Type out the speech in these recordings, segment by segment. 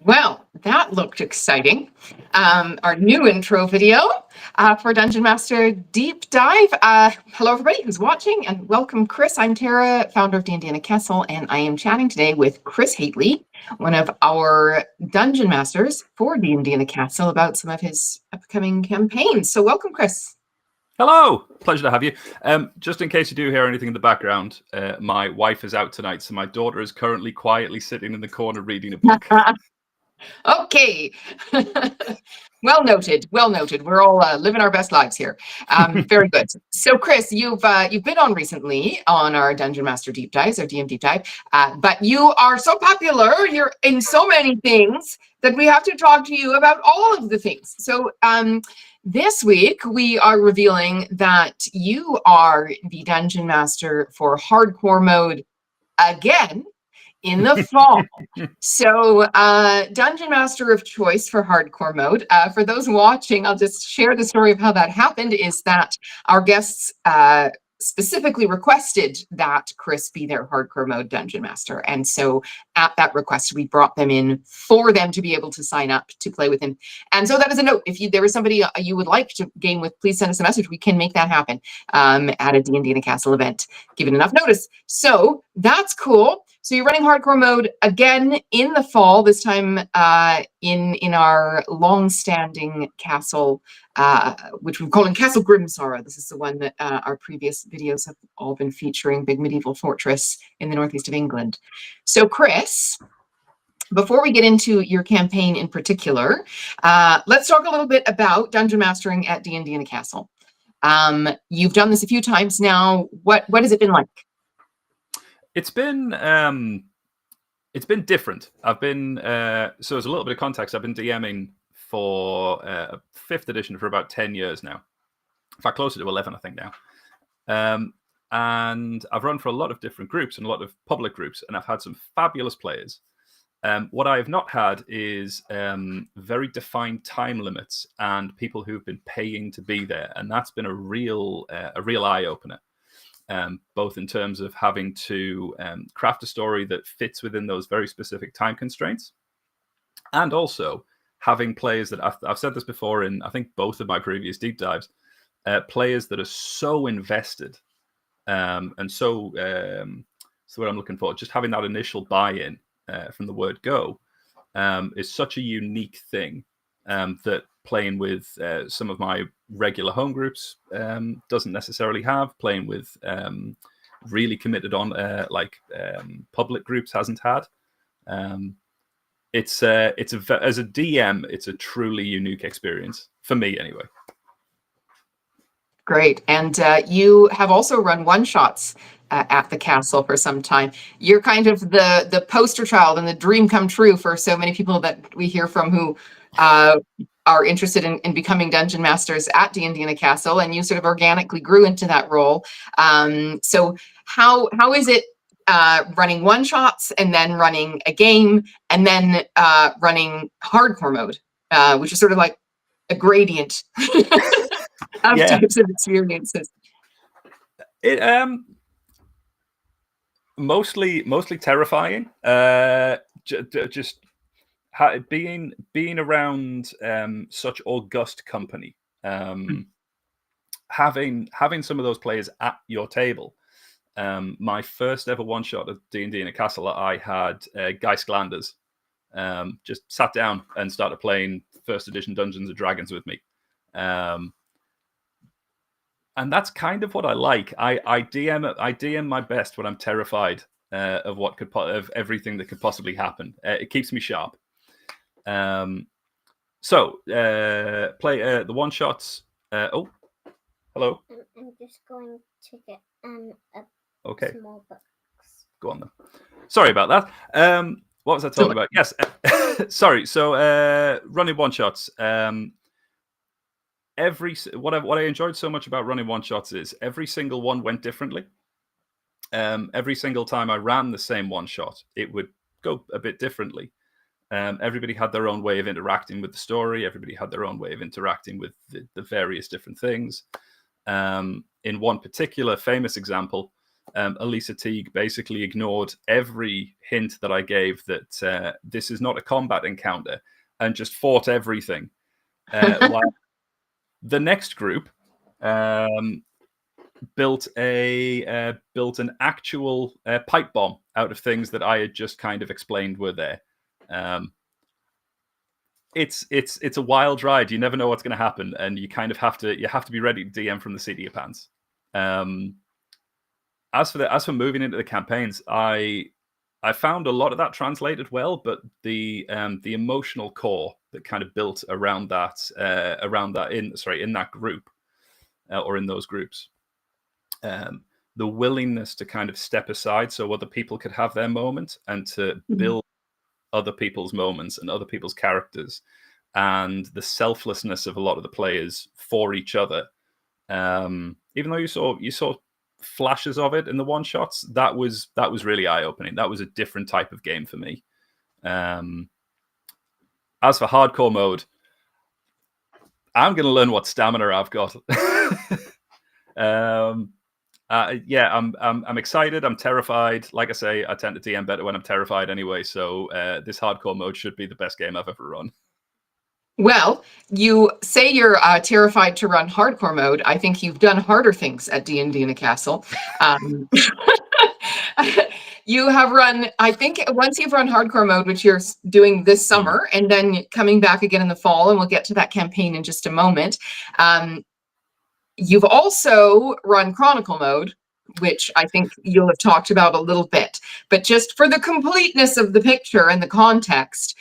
Well, that looked exciting. Our new intro video for Dungeon Master Deep Dive. Hello, everybody who's watching, and welcome, Chris. I'm Tara, founder of D&D Castle, and I am chatting today with Chris Hately, one of our Dungeon Masters for D&D Castle, about some of his upcoming campaigns. So welcome, Chris. Hello, pleasure to have you. Just in case you do hear anything in the background, my wife is out tonight, so my daughter is currently quietly sitting in the corner reading a book. Okay. Well noted. Well noted. We're all living our best lives here. Very good. So, Chris, you've been on recently on our Dungeon Master Deep Dives, or DM Deep Dive, but you are so popular. You're in so many things that we have to talk to you about all of the things. So, this week we are revealing that you are the Dungeon Master for Hardcore Mode again in the fall. So Dungeon Master of choice for Hardcore Mode. For those watching, I'll just share the story of how that happened, is that our guests specifically requested that Chris be their Hardcore Mode Dungeon Master. And so at that request, we brought them in for them to be able to sign up to play with him. And so that is a note. If there was somebody you would like to game with, please send us a message. We can make that happen at a D&D Castle event, given enough notice. So that's cool. So you're running Hardcore Mode again in the fall, this time in our long-standing castle, which we're calling Castle Grimsara. This is the one that our previous videos have all been featuring, big medieval fortress in the northeast of England. So Chris, before we get into your campaign in particular, let's talk a little bit about dungeon mastering at D&D Castle. You've done this a few times now. What has it been like? It's been different. I've been so as a little bit of context, I've been DMing for 5th edition for about 10 years now. In fact, closer to 11, I think now. And I've run for a lot of different groups and a lot of public groups, and I've had some fabulous players. What I have not had is very defined time limits and people who've been paying to be there, and that's been a real eye opener. Both in terms of having to craft a story that fits within those very specific time constraints, and also having players that I've said this before in, I think, both of my previous deep dives, players that are so invested and so what I'm looking for, just having that initial buy-in from the word go is such a unique thing that playing with some of my regular home groups doesn't necessarily have. Playing with really committed on public groups hasn't had. As a DM, it's a truly unique experience for me, anyway. Great, and you have also run one-shots at the castle for some time. You're kind of the poster child and the dream come true for so many people that we hear from who are interested in becoming dungeon masters at D&D Castle, and you sort of organically grew into that role. So how is it running one-shots and then running a game and then running hardcore mode, which is sort of like a gradient of types of experiences? It mostly terrifying. Just being around such august company, having some of those players at your table. My first ever one shot at D&D in a castle, I had Guy Sklanders just sat down and started playing first edition Dungeons and Dragons with me. And that's kind of what I like. I DM my best when I'm terrified of everything that could possibly happen. It keeps me sharp. So play the one shots. Oh, hello. I'm just going to get a okay. small box. Go on then. Sorry about that. What was I talking about? Yes. Sorry. So running one shots. What I enjoyed so much about running one shots is every single one went differently. Every single time I ran the same one shot, it would go a bit differently. Everybody had their own way of interacting with the story. Everybody had their own way of interacting with the various different things. In one particular famous example, Elisa Teague basically ignored every hint that I gave that this is not a combat encounter and just fought everything. While the next group built an actual pipe bomb out of things that I had just kind of explained were there. It's a wild ride. You never know what's going to happen, and you kind of have to be ready to DM from the seat of your pants. As for moving into the campaigns, I found a lot of that translated well, but the emotional core that kind of built around that in that group or in those groups, the willingness to kind of step aside so other people could have their moment and to build other people's moments and other people's characters, and the selflessness of a lot of the players for each other. Even though you saw flashes of it in the one shots, that was really eye-opening. That was a different type of game for me. As for hardcore mode, I'm going to learn what stamina I've got. I'm excited. I'm terrified. Like I say, I tend to DM better when I'm terrified anyway. So this hardcore mode should be the best game I've ever run. Well, you say you're terrified to run hardcore mode. I think you've done harder things at D&D in a castle. You have run, I think once you've run hardcore mode, which you're doing this summer, and then coming back again in the fall, and we'll get to that campaign in just a moment. You've also run Chronicle mode, which I think you'll have talked about a little bit. But just for the completeness of the picture and the context,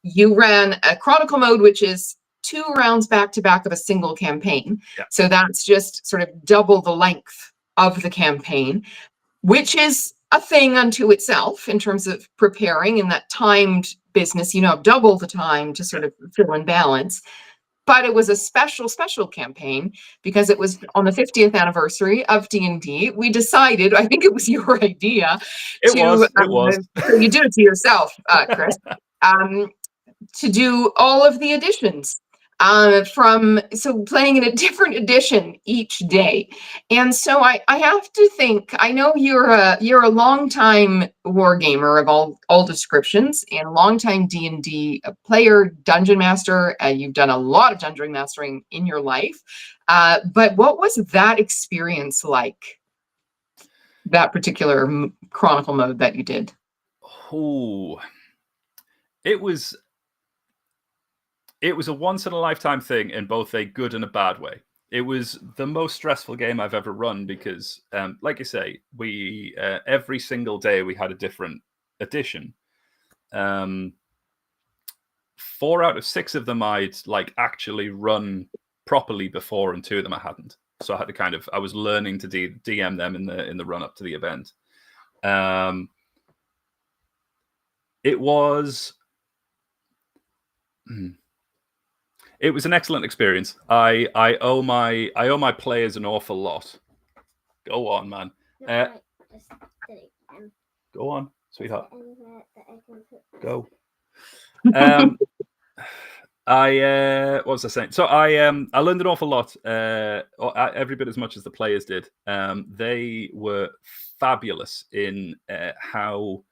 you ran a Chronicle mode, which is 2 rounds back-to-back of a single campaign. Yeah. So that's just sort of double the length of the campaign, which is a thing unto itself in terms of preparing in that timed business. You have double the time to sort of fill and balance. But it was a special campaign because it was on the 50th anniversary of D&D. We decided, I think it was your idea. It was. So you did it to yourself, Chris, to do all of the editions. So playing in a different edition each day. And so I have to think, I know you're a longtime wargamer of all descriptions and a longtime D&D player, dungeon master. You've done a lot of dungeon mastering in your life. But what was that experience like? That particular Chronicle mode that you did? Oh, it was a once-in-a-lifetime thing in both a good and a bad way. It was the most stressful game I've ever run because, like you say, we every single day we had a different edition. 4 out of 6 of them I'd actually run properly before, and 2 of them I hadn't. So I had to I was learning to DM them in the run up to the event. It was. It was an excellent experience. I owe my players an awful lot. Go on, man. Go on, sweetheart. Go. What was I saying? So I learned an awful lot. Every bit as much as the players did. They were fabulous in how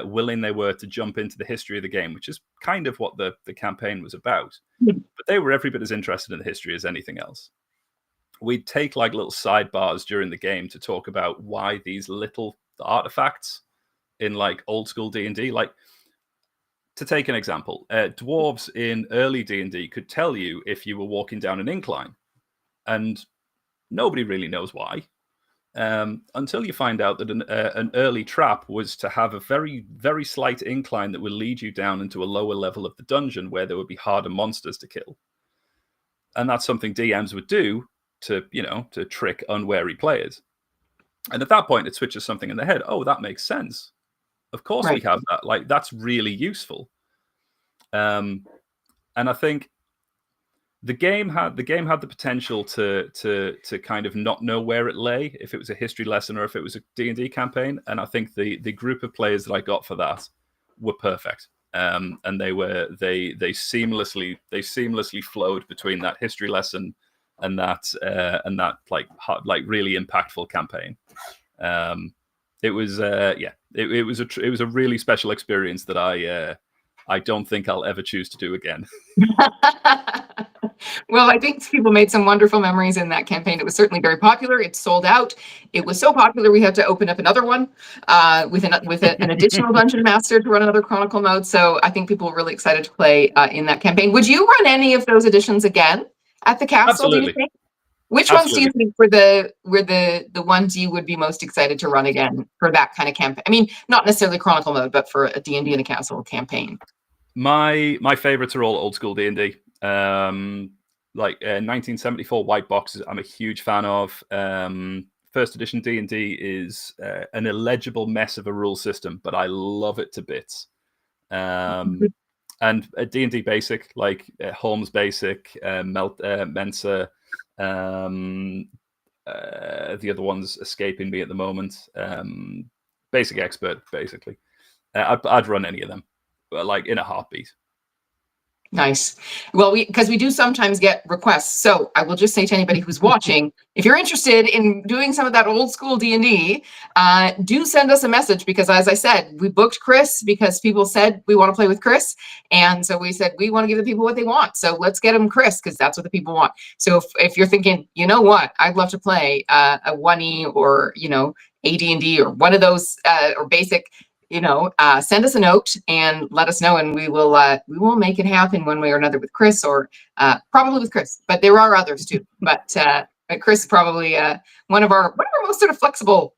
willing they were to jump into the history of the game, which is kind of what the campaign was about. But they were every bit as interested in the history as anything else. We'd take little sidebars during the game to talk about why these little artifacts in old school D&D, to take an example, dwarves in early D&D could tell you if you were walking down an incline, and nobody really knows why. Until you find out that an early trap was to have a very, very slight incline that would lead you down into a lower level of the dungeon where there would be harder monsters to kill. And that's something DMs would do to trick unwary players. And at that point, it switches something in their head. Oh, that makes sense. Of course Right. we have that. Like, that's really useful. And I think the game had the potential to kind of not know where it lay, if it was a history lesson or if it was a D&D campaign. And I think the group of players that I got for that were perfect. And they seamlessly flowed between that history lesson and that like really impactful campaign. It was it was a really special experience that I don't think I'll ever choose to do again. Well, I think people made some wonderful memories in that campaign. It was certainly very popular. It sold out. It was so popular we had to open up another one with an additional dungeon master to run another chronicle mode. So I think people were really excited to play in that campaign. Would you run any of those editions again at the castle? Absolutely. Do you think? Which ones do you Absolutely. think were the ones you would be most excited to run again for that kind of campaign? I mean, not necessarily chronicle mode, but for a D&D in a castle campaign. My favorites are all old school D&D. Like 1974 white boxes, I'm a huge fan of. First edition D&D is an illegible mess of a rule system, but I love it to bits. And a D&D basic, like Holmes basic, Mensa, the other one's escaping me at the moment. Basic expert, basically. I'd run any of them, like in a heartbeat. Nice. Well, because we do sometimes get requests. So I will just say to anybody who's watching, if you're interested in doing some of that old school D&D, do send us a message, because as I said, we booked Chris because people said we want to play with Chris. And so we said, we want to give the people what they want. So let's get them Chris, because that's what the people want. So if you're thinking, you know what, I'd love to play a 1E or, AD&D or one of those or basic, send us a note and let us know, and we will make it happen one way or another with Chris, or probably with Chris. But there are others too. But Chris is probably one of our most sort of flexible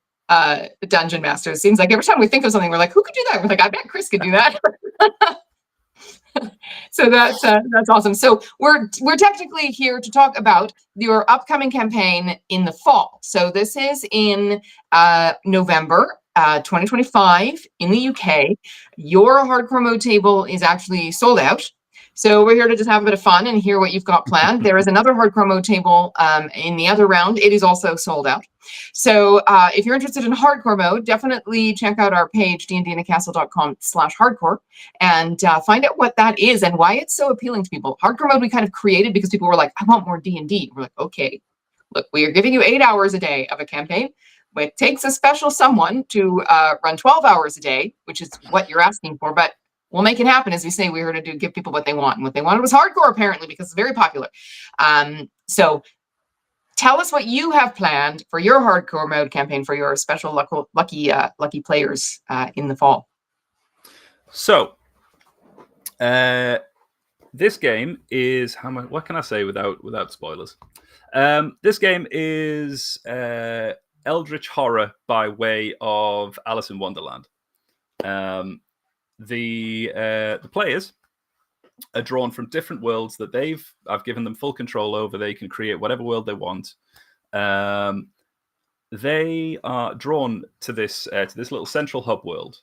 dungeon masters. Seems like every time we think of something, we're like, who could do that? We're like, I bet Chris could do that. So that's awesome. So we're technically here to talk about your upcoming campaign in the fall. So this is in November 2025 in the UK. Your hardcore mode table is actually sold out. So we're here to just have a bit of fun and hear what you've got planned. There is another hardcore mode table in the other round. It is also sold out. So if you're interested in hardcore mode, definitely check out our page, dndinacastle.com/hardcore, and find out what that is and why it's so appealing to people. Hardcore mode we kind of created because people were like, I want more D&D. We're like, okay, look, we are giving you 8 hours a day of a campaign. It takes a special someone to run 12 hours a day, which is what you're asking for, but we'll make it happen. As we say, we're here to give people what they want, and what they wanted was hardcore, apparently, because it's very popular. So tell us what you have planned for your hardcore mode campaign for your special lucky players in the fall. So this game is what can I say without spoilers? This game is Eldritch horror by way of Alice in Wonderland. The players are drawn from different worlds that I've given them full control over. They can create whatever world they want. They are drawn to this little central hub world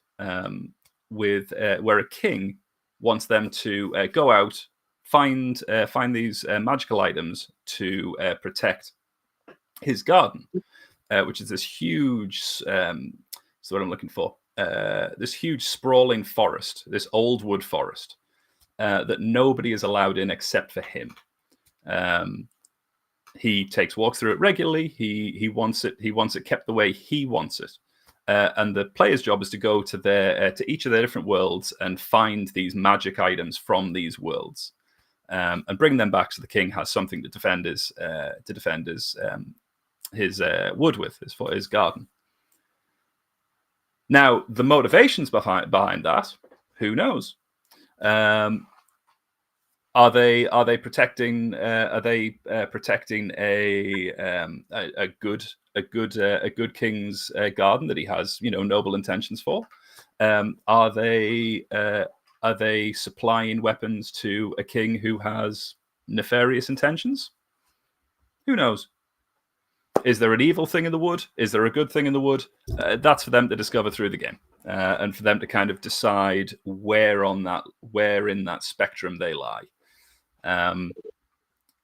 where a king wants them to go out, find these magical items to protect his garden, which is this huge. That's what I'm looking for. This huge sprawling forest, this old wood forest that nobody is allowed in except for him. He takes walks through it regularly. He wants it kept the way he wants it. And the player's job is to go to each of their different worlds and find these magic items from these worlds, and bring them back so the king has something to defend his wood with, his garden. Now, the motivations behind that, who knows? Are they protecting? Are they protecting a good king's garden that he has, noble intentions for? Are they supplying weapons to a king who has nefarious intentions? Who knows? Is there an evil thing in the wood? Is there a good thing in the wood? That's for them to discover through the game. and for them to kind of decide where in that spectrum they lie.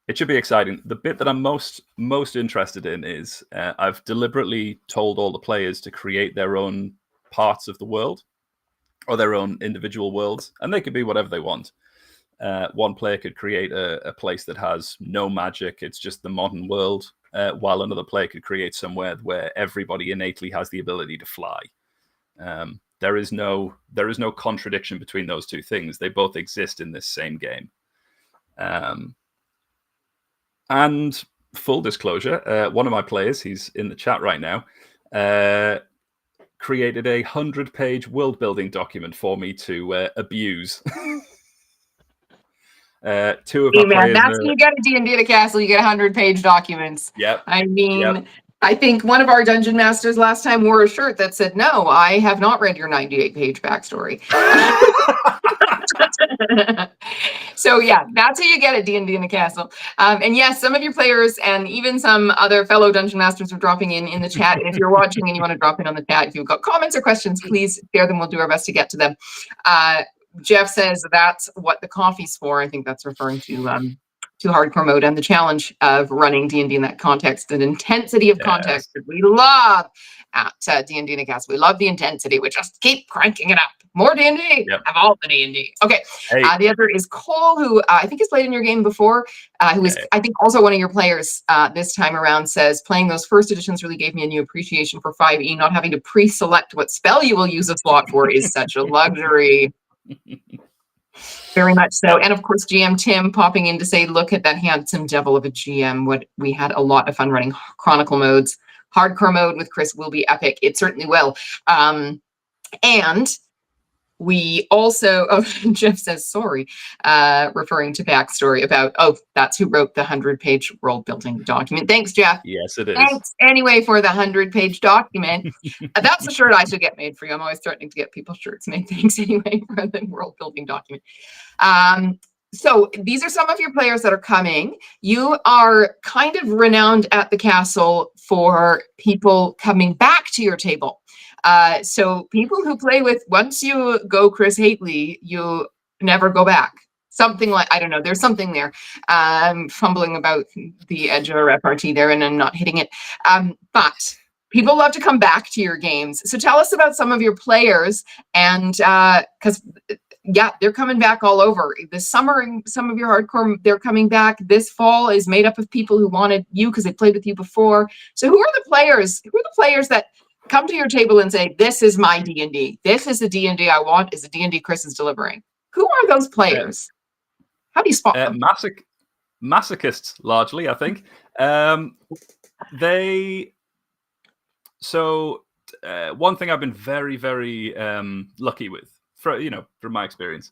It should be exciting. The bit that I'm most interested in is I've deliberately told all the players to create their own parts of the world or their own individual worlds, and they could be whatever they want. One player could create a place that has no magic; it's just the modern world, while another player could create somewhere where everybody innately has the ability to fly. There is no contradiction between those two things. They both exist in this same game. And full disclosure, one of my players, he's in the chat right now, created a 100-page world-building document for me to abuse. Two of my players. That's when you get a D&D at a castle, you get 100-page documents. Yep. I mean, Yep. I think one of our dungeon masters last time wore a shirt that said, "No, I have not read your 98-page backstory." So yeah, that's how you get a D&D in a castle. And yes, some of your players and even some other fellow dungeon masters are dropping in the chat. And if you're watching and you want to drop in on the chat, if you've got comments or questions, please share them. We'll do our best to get to them. Jeff says that's what the coffee's for. I think that's referring to hardcore mode and the challenge of running D&D in that context and intensity of context that we love at D&D in a castle. We love the intensity. We just keep cranking it up. More D&D. Yep. Have all the D&D. Okay. Hey. The other is Cole, who I think has played in your game before, who is, I think, also one of your players this time around, says, playing those first editions really gave me a new appreciation for 5e. Not having to pre-select what spell you will use a slot for is such a luxury. Very much so. And of course, GM Tim popping in to say, look at that handsome devil of a GM. What we had a lot of fun running Chronicle modes. Hardcore mode with Chris will be epic. It certainly will. And we also, Jeff says, sorry, referring to backstory about, that's who wrote the 100-page world building document. Thanks, Jeff. Yes, it is. Thanks anyway for the 100-page document. That's the shirt I should get made for you. I'm always threatening to get people shirts made. Thanks anyway for the world building document. So these are some of your players that are coming. You are kind of renowned at the castle for people coming back to your table. So people who play with, once you go Chris Hately, you never go back. Something like, I don't know, there's something there. Fumbling about the edge of a repartee there and I'm not hitting it. But people love to come back to your games. So tell us about some of your players and because yeah, they're coming back all over. This summer, some of your hardcore, they're coming back. This fall is made up of people who wanted you because they played with you before. So who are the players? Who are the players that come to your table and say, this is my D&D. This is the D&D I want, is the D&D Chris is delivering. Who are those players? How do you spot them? Masochists, largely, I think. One thing I've been very, very lucky with, from my experience,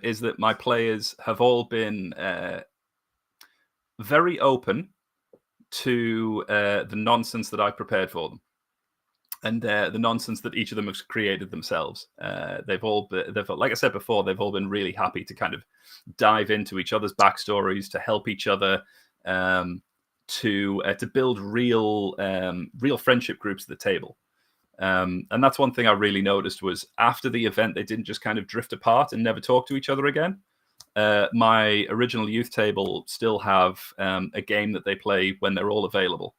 is that my players have all been very open to the nonsense that I prepared for them, and the nonsense that each of them has created themselves. They've like I said before, they've all been really happy to kind of dive into each other's backstories, to help each other, to build real friendship groups at the table. And that's one thing I really noticed was after the event, they didn't just kind of drift apart and never talk to each other again. My original youth table still have a game that they play when they're all available,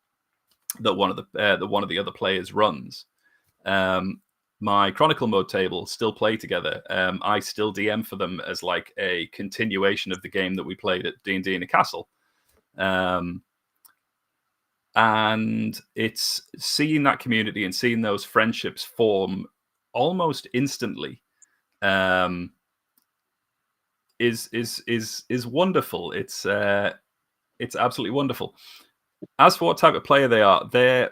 that one of the other players runs. My Chronicle mode table still play together. I still DM for them as like a continuation of the game that we played at D&D in a Castle. And it's seeing that community and seeing those friendships form almost instantly is wonderful. It's absolutely wonderful. As for what type of player they are, they're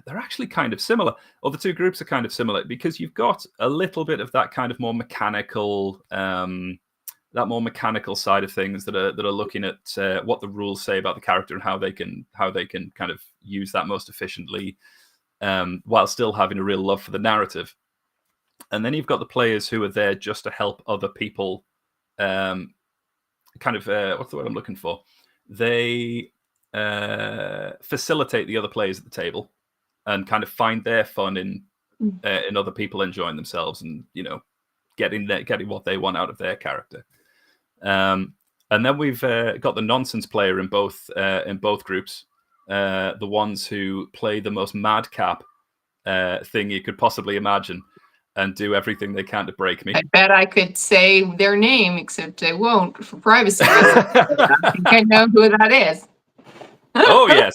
actually kind of similar. Or the two groups are kind of similar because you've got a little bit of that kind of more mechanical side of things that are looking at what the rules say about the character and how they can kind of use that most efficiently, while still having a real love for the narrative. And then you've got the players who are there just to help other people. What's the word I'm looking for? They facilitate the other players at the table. and kind of find their fun in other people enjoying themselves and, you know, getting what they want out of their character. And then we've got the nonsense player in both groups, the ones who play the most madcap thing you could possibly imagine and do everything they can to break me. I bet I could say their name, except I won't for privacy reasons. I think I know who that is. Oh yes.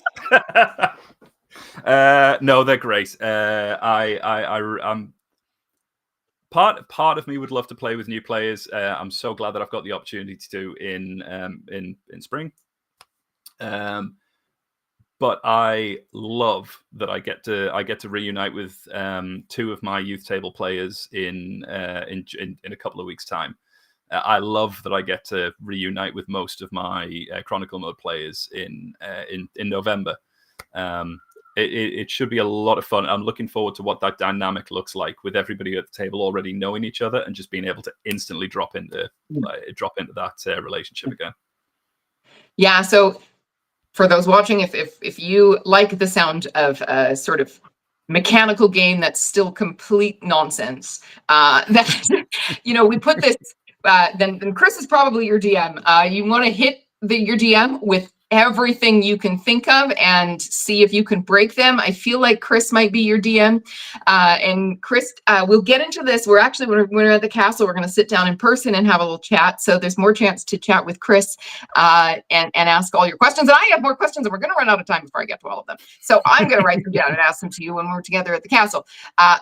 No, they're great. I'm part of me would love to play with new players. I'm so glad that I've got the opportunity to do in spring. But I love that I get to reunite with two of my youth table players in a couple of weeks' time. I love that I get to reunite with most of my Chronicle mode players in November. It should be a lot of fun. I'm looking forward to what that dynamic looks like with everybody at the table already knowing each other and just being able to instantly drop into that relationship again. Yeah. So for those watching, if you like the sound of a sort of mechanical game that's still complete nonsense, that you know, we put this. Then Chris is probably your DM. You want to hit your DM with everything you can think of and see if you can break them. I feel like Chris might be your DM. And Chris, we'll get into this. We're actually, when we're at the castle, we're going to sit down in person and have a little chat. So there's more chance to chat with Chris and ask all your questions. And I have more questions, and we're going to run out of time before I get to all of them. So I'm going to write them down and ask them to you when we're together at the castle.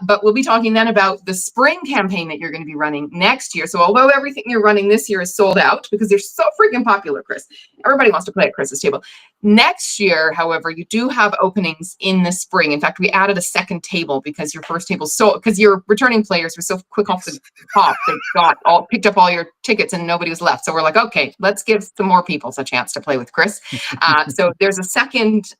But we'll be talking then about the spring campaign that you're going to be running next year. So although everything you're running this year is sold out because they're so freaking popular, Chris, everybody wants to play at Chris's table. Next year, however, you do have openings in the spring. In fact, we added a second table because your first table because your returning players were so quick off the top, they picked up all your tickets and nobody was left. So we're like, okay, let's give some more people a chance to play with Chris. So there's a second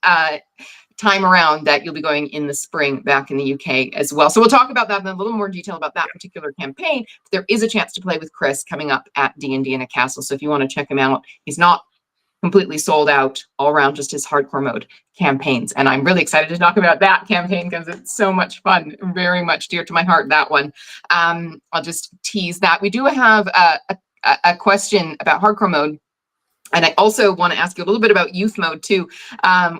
time around that you'll be going in the spring back in the UK as well. So we'll talk about that in a little more detail about that particular campaign. There is a chance to play with Chris coming up at D&D in a Castle. So if you want to check him out, he's not completely sold out all around, just his hardcore mode campaigns. And I'm really excited to talk about that campaign because it's so much fun, very much dear to my heart, that one. I'll just tease that. We do have a question about hardcore mode. And I also want to ask you a little bit about youth mode too,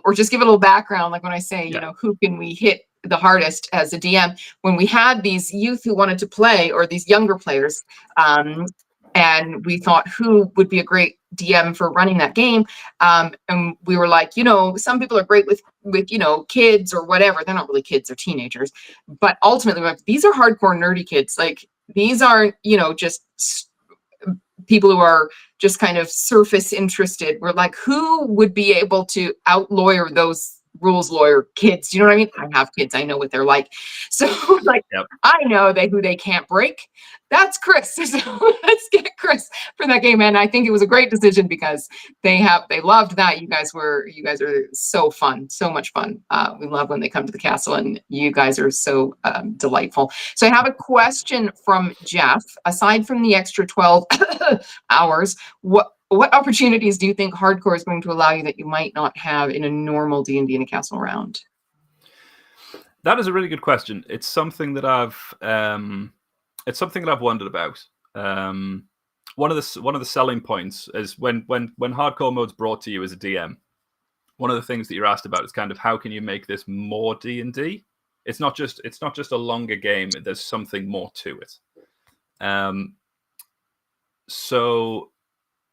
or just give a little background. Like when I say, you know, who can we hit the hardest as a DM? When we had these youth who wanted to play, or these younger players, and we thought who would be a great DM for running that game. And we were like, you know, some people are great with, you know, kids or whatever. They're not really kids, they're teenagers. But ultimately, we're like, these are hardcore nerdy kids. Like, these aren't, you know, just people who are just kind of surface interested. We're like, who would be able to out-lawyer those rules lawyer kids? You know what I mean? I have kids. I know what they're like. So like, I know who they can't break. That's Chris. So let's get Chris for that game. And I think it was a great decision because they loved that. You guys are so fun, so much fun. We love when they come to the castle, and you guys are so delightful. So I have a question from Jeff. Aside from the extra 12 hours, what opportunities do you think hardcore is going to allow you that you might not have in a normal D&D in a Castle round? That is a really good question. It's something that I've wondered about. One of the selling points is when hardcore mode's brought to you as a DM. One of the things that you're asked about is kind of how can you make this more D&D? It's not just a longer game. There's something more to it. So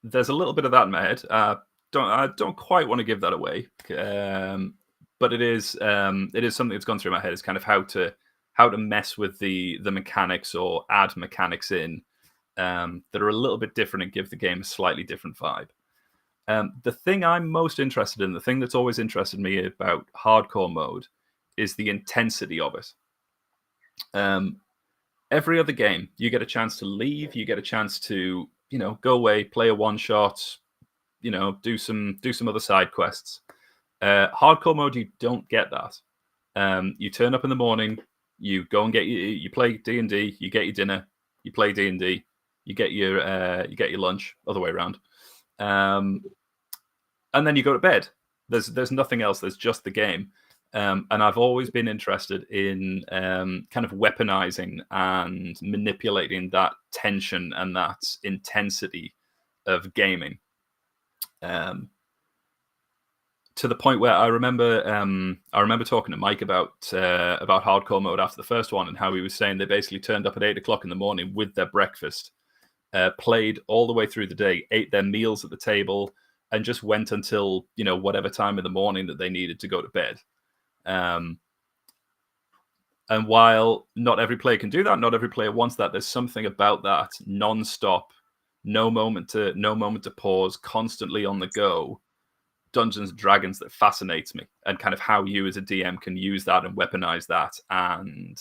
there's a little bit of that in my head. I don't quite want to give that away, but it is something that's gone through my head. It's kind of how to mess with the mechanics or add mechanics in that are a little bit different and give the game a slightly different vibe. The thing I'm most interested in, the thing that's always interested me about hardcore mode, is the intensity of it. Every other game, you get a chance to leave, you get a chance to, you know, go away, play a one shot, you know, do some other side quests. Hardcore mode, you don't get that. You turn up in the morning, you go and you play D&D, you get your dinner, you play D&D, you get your lunch, other way around, and then you go to bed. There's nothing else. There's just the game. And I've always been interested in kind of weaponizing and manipulating that tension and that intensity of gaming. To the point where I remember talking to Mike about hardcore mode after the first one, and how he was saying they basically turned up at 8 o'clock in the morning with their breakfast, played all the way through the day, ate their meals at the table, and just went until whatever time in the morning that they needed to go to bed. And while not every player can do that, not every player wants that, there's something about that non-stop, no moment to pause, constantly on the go Dungeons and Dragons that fascinates me, and kind of how you as a DM can use that and weaponize that. And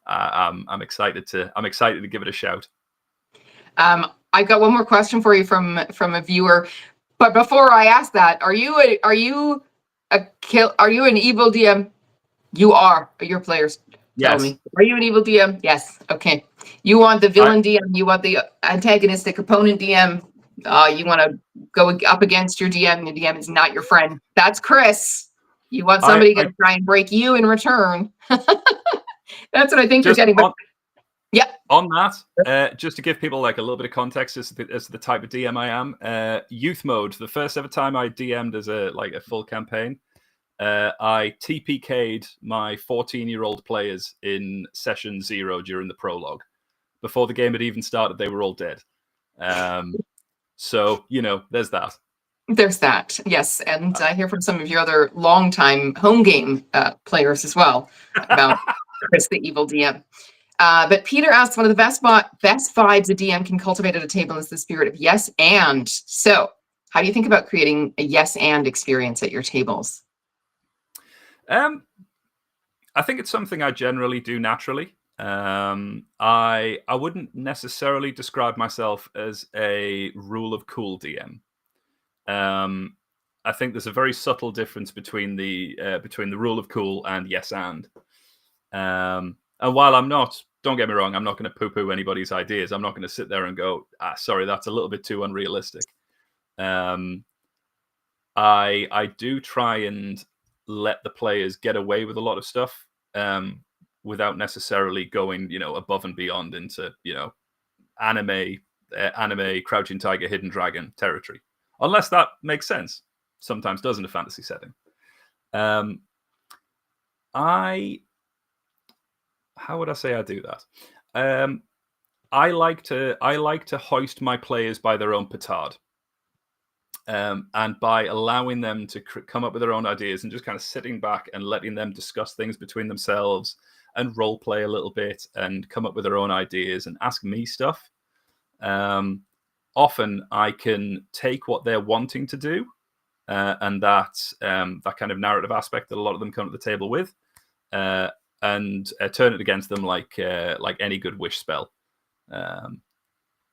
I'm excited to give it a shout. I got one more question for you from a viewer, but before I ask that, are you an evil DM? You are. Your players tell me. Are you an evil DM? Yes. Okay. You want the villain DM? You want the antagonistic opponent DM? You want to go up against your DM, and the DM is not your friend. That's Chris. You want somebody to try and break you in return. That's what I think you're getting. But yeah. On that, just to give people like a little bit of context as to the type of DM I am, youth mode. The first ever time I DM'd as a full campaign, I TPK'd my 14-year-old players in session 0 during the prologue. Before the game had even started, they were all dead. So, there's that. There's that, yes. And I hear from some of your other longtime home game players as well about Chris the Evil DM. But Peter asks, one of the best vibes a DM can cultivate at a table is the spirit of yes and. So, how do you think about creating a yes and experience at your tables? I think it's something I generally do naturally. I wouldn't necessarily describe myself as a rule of cool DM. I think there's a very subtle difference between the rule of cool and yes and. And while don't get me wrong, I'm not going to poo-poo anybody's ideas. I'm not going to sit there and go, sorry, that's a little bit too unrealistic. I do try and let the players get away with a lot of stuff. Without necessarily going, above and beyond into, anime, Crouching Tiger, Hidden Dragon territory, unless that makes sense. Sometimes does in a fantasy setting. How would I say I do that? I like to hoist my players by their own petard. And by allowing them to come up with their own ideas and just kind of sitting back and letting them discuss things between themselves and role play a little bit and come up with their own ideas and ask me stuff. Often I can take what they're wanting to do and that kind of narrative aspect that a lot of them come to the table with and turn it against them like any good wish spell.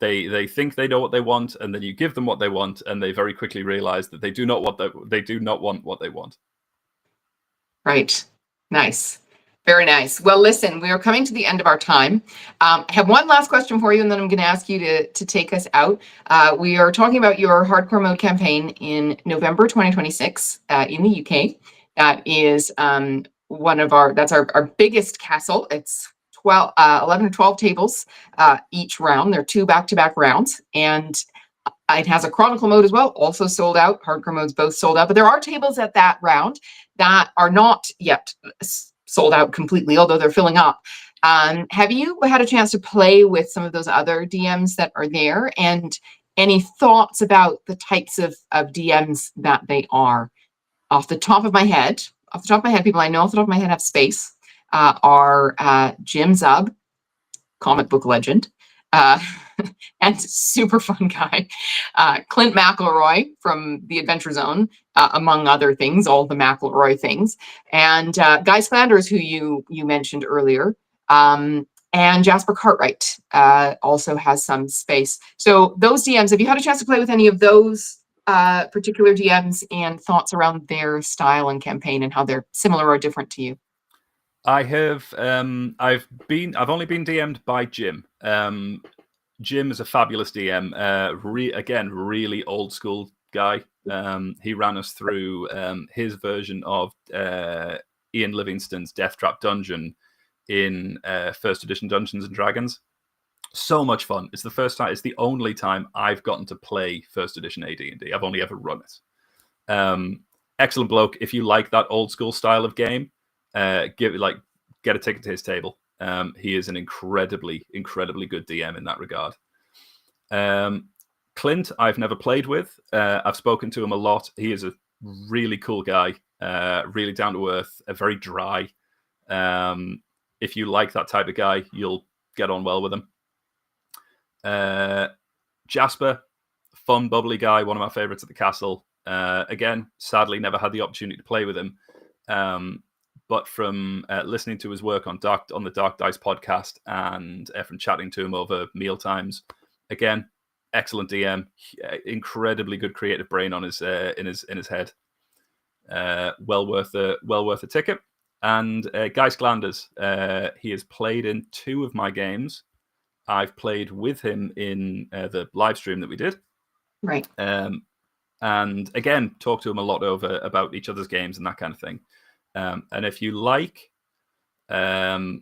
They think they know what they want, and then you give them what they want, and they very quickly realize that they do not want what they want. Right. Nice. Very nice. Well, listen, we are coming to the end of our time. I have one last question for you, and then I'm going to ask you to take us out. We are talking about your hardcore mode campaign in November 2026 in the UK. That is that's our biggest castle. It's 11 or 12 tables each round. They're 2 back-to-back rounds, and it has a chronicle mode as well, also sold out. Hardcore mode's both sold out, but there are tables at that round that are not yet sold out completely, although they're filling up. Have you had a chance to play with some of those other DMs that are there, and any thoughts about the types of DMs that they are? Off the top of my head, people I know off the top of my head have space. Are Jim Zub, comic book legend, and super fun guy, Clint McElroy from the Adventure Zone, among other things, all the McElroy things, and Guy Slanders, who you mentioned earlier, and Jasper Cartwright also has some space. So those DMs, have you had a chance to play with any of those particular DMs, and thoughts around their style and campaign and how they're similar or different to you? I have. I've only been DM'd by Jim. Jim is a fabulous DM. Again, really old school guy. He ran us through his version of Ian Livingstone's Death Trap Dungeon in first edition Dungeons and Dragons. So much fun. It's the first time, it's the only time I've gotten to play first edition AD&D. I've only ever run it. Excellent bloke. If you like that old school style of game, get a ticket to his table. He is an incredibly good DM in that regard. Clint, I've never played with. I've spoken to him a lot. He is a really cool guy, really down to earth, very dry. If you like that type of guy, you'll get on well with him. Jasper, fun, bubbly guy, one of my favorites at the castle. Again, sadly, never had the opportunity to play with him. But from listening to his work on the Dark Dice podcast and from chatting to him over meal times, again, excellent DM, incredibly good creative brain on his in his head. Well worth a ticket. And Gijs Glanders, he has played in 2 of my games. I've played with him in the live stream that we did. Right. And again, talked to him a lot about each other's games and that kind of thing. And if you like, how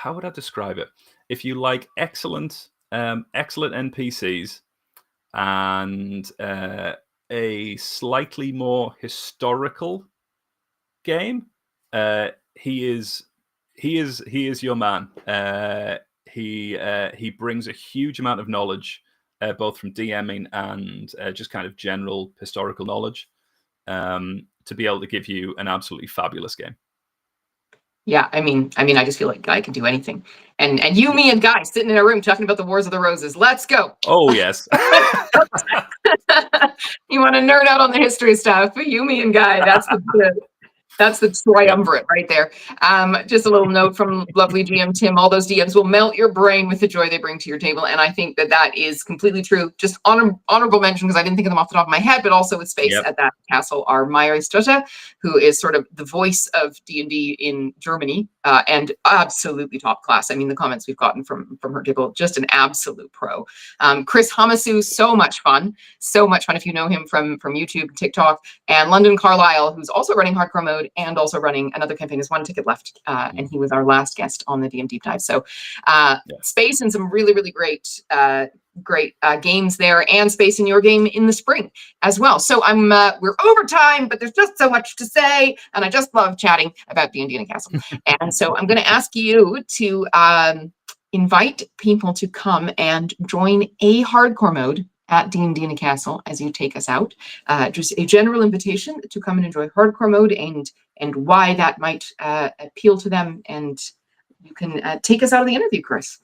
would I describe it? If you like excellent NPCs and a slightly more historical game, he is your man. He brings a huge amount of knowledge, both from DMing and just kind of general historical knowledge, to be able to give you an absolutely fabulous game. Yeah, I mean, I just feel like Guy can do anything. And you, me, and Guy sitting in a room talking about the Wars of the Roses. Let's go. Oh, yes. You want to nerd out on the history stuff? You, me, and Guy. That's the triumvirate right there. Just a little note from lovely GM Tim. All those DMs will melt your brain with the joy they bring to your table. And I think that is completely true. Just honorable mention, because I didn't think of them off the top of my head, but also with space at that castle are Maya Stotta, who is sort of the voice of D&D in Germany, and absolutely top class. I mean, the comments we've gotten from her table, just an absolute pro. Chris Hamasu, so much fun. If you know him from YouTube, TikTok, and London Carlisle, who's also running Hardcore Mode and also running another campaign. There's 1 ticket left, and he was our last guest on the DM Deep Dive. So space and some really, really great games there, and space in your game in the spring as well. So we're over time, but there's just so much to say, and I just love chatting about D&D and Castle. And so I'm going to ask you to invite people to come and join a hardcore mode at D&D in a Castle as you take us out. Just a general invitation to come and enjoy hardcore mode and why that might appeal to them. And you can take us out of the interview, Chris.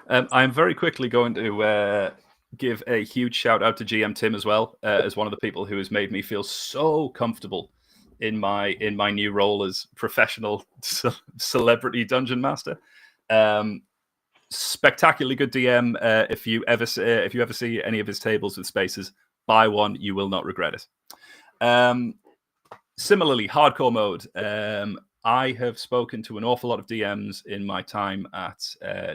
I'm very quickly going to give a huge shout out to GM Tim as well, as one of the people who has made me feel so comfortable in my new role as professional celebrity dungeon master. Spectacularly good DM. If you ever see any of his tables with spaces, buy one. You will not regret it. Similarly, hardcore mode. I have spoken to an awful lot of DMs in my time at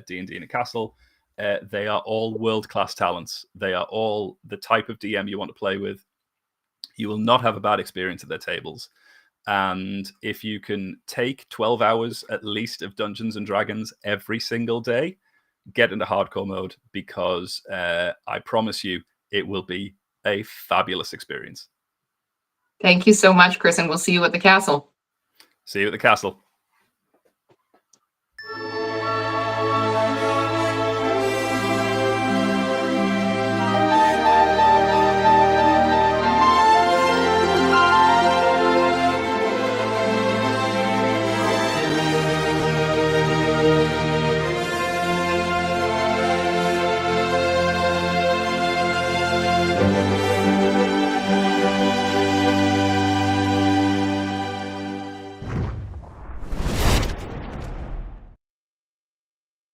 D&D in a Castle. They are all world-class talents. They are all the type of DM you want to play with. You will not have a bad experience at their tables. And if you can take 12 hours at least of Dungeons and Dragons every single day, get into hardcore mode, because I promise you it will be a fabulous experience. Thank you so much, Chris, and we'll see you at the castle. See you at the castle.